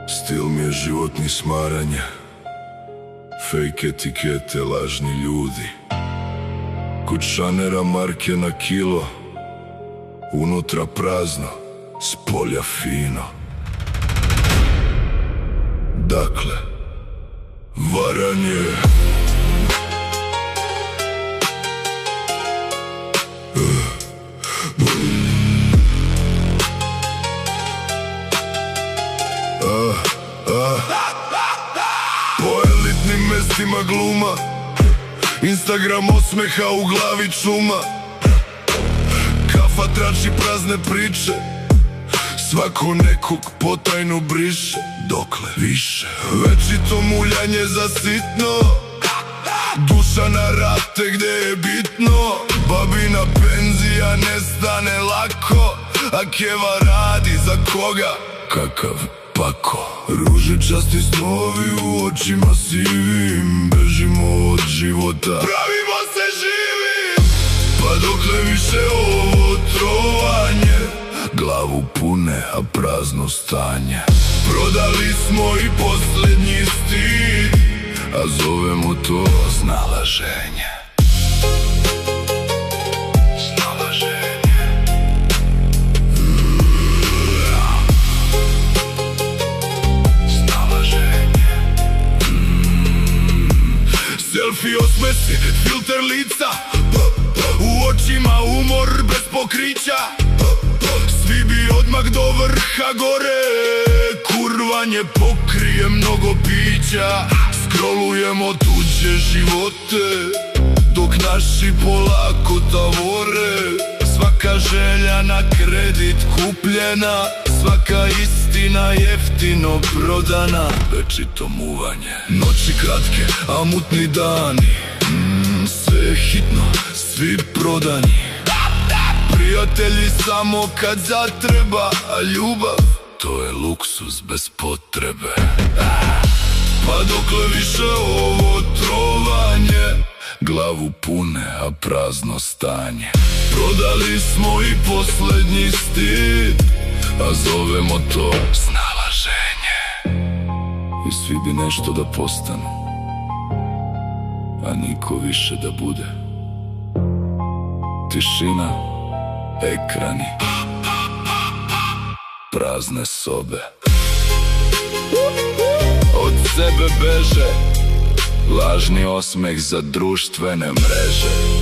Stil mi je životni smaranja, fake etikete, lažni ljudi. Kućanera marke na kilo, unutra prazno, spolja fino. Dakle, varanje. Po elitnim mestima gluma, Instagram osmeha, u glavi čuma. Kafa trači prazne priče, svako nekog potajno briše. Dokle više, večito muljanje za sitno, duša na rate gde je bitno. Babina penzija ne stane lako, a keva radi za koga? Kakav pako. Ružičasti snovi u očima sivim, bežimo od života, pravimo se živi. Pa dokle više ovo trovanje, glavu pune, a prazno stanje. Prodali smo i poslednji stid, a zovemo to snalaženje. Selfie osmesi, filter lica, u očima umor bez pokrića. Svi bi odmah do vrha gore, kurvanje pokrije mnogo pića. Scrollujemo tuđe živote, dok naši polako tavore. Svaka želja na kredit kupljena, svaka istina jeftino prodana. Večito muvanje, noći kratke, a mutni dani. Sve je hitno, svi prodani. Prijatelji samo kad zatreba, a ljubav, to je luksuz bez potrebe. Pa dokle više ovo trovanje, glavu pune, a prazno stanje. Prodali smo i poslednji stid, a zovemo to snalaženje. I svi bi nešto da postanu, a niko više da bude. Tišina, ekrani, prazne sobe. Od sebe beže, lažni osmeh za društvene mreže.